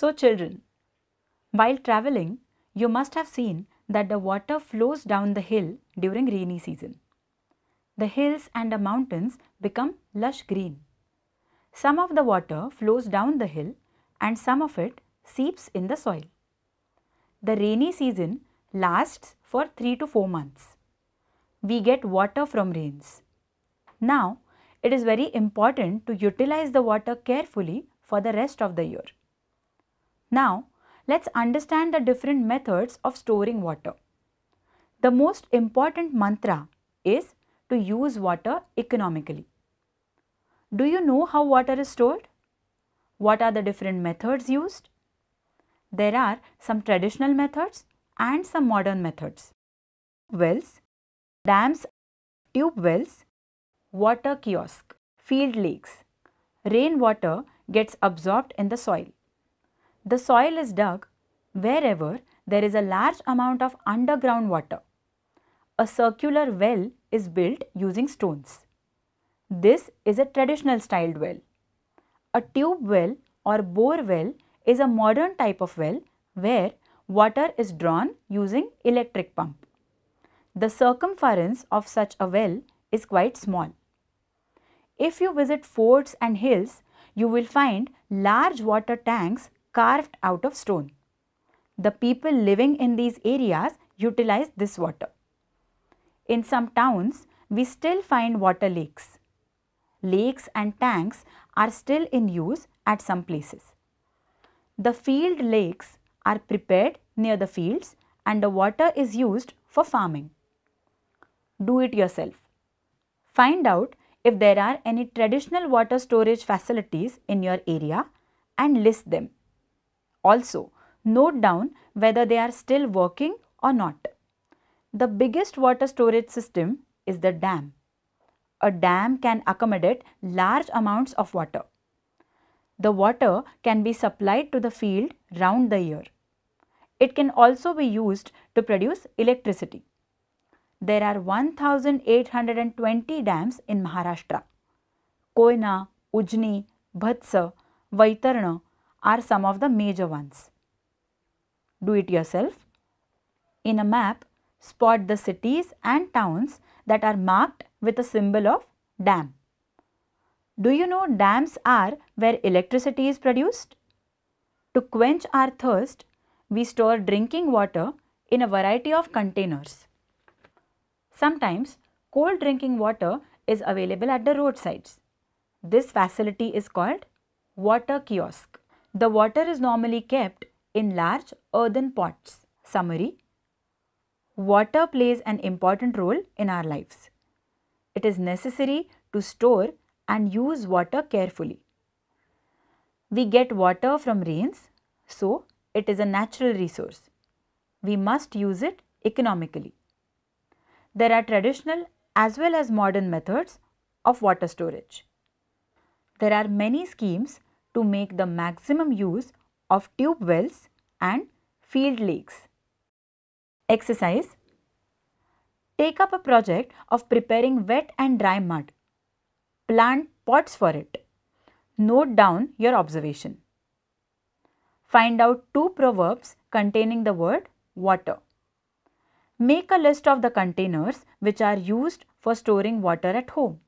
So children, while traveling, you must have seen that the water flows down the hill during rainy season. The hills and the mountains become lush green. Some of the water flows down the hill and some of it seeps in the soil. The rainy season lasts for 3 to 4 months. We get water from rains. Now, it is very important to utilize the water carefully for the rest of the year. Now, let's understand the different methods of storing water. The most important mantra is to use water economically. Do you know how water is stored? What are the different methods used? There are some traditional methods and some modern methods. Wells, dams, tube wells, water kiosk, field lakes. Rainwater gets absorbed in the soil. The soil is dug wherever there is a large amount of underground water. A circular well is built using stones. This is a traditional styled well. A tube well or bore well is a modern type of well where water is drawn using electric pump. The circumference of such a well is quite small. If you visit forts and hills, you will find large water tanks carved out of stone. The people living in these areas utilize this water. In some towns, we still find water lakes. Lakes and tanks are still in use at some places. The field lakes are prepared near the fields and the water is used for farming. Do it yourself. Find out if there are any traditional water storage facilities in your area and list them. Also, note down whether they are still working or not. The biggest water storage system is the dam. A dam can accommodate large amounts of water. The water can be supplied to the field round the year. It can also be used to produce electricity. There are 1,820 dams in Maharashtra. Koyna, Ujni, Bhatsa, Vaitarna are some of the major ones. Do it yourself. In a map, spot the cities and towns that are marked with a symbol of dam. Do you know dams are where electricity is produced? To quench our thirst, we store drinking water in a variety of containers. Sometimes cold drinking water is available at the roadsides. This facility is called water kiosk. The water is normally kept in large earthen pots. Summary: water plays an important role in our lives. It is necessary to store and use water carefully. We get water from rains, so it is a natural resource. We must use it economically. There are traditional as well as modern methods of water storage. There are many schemes to make the maximum use of tube wells and field lakes. Exercise: take up a project of preparing wet and dry mud. Plant pots for it. Note down your observation. Find out 2 proverbs containing the word water. Make a list of the containers which are used for storing water at home.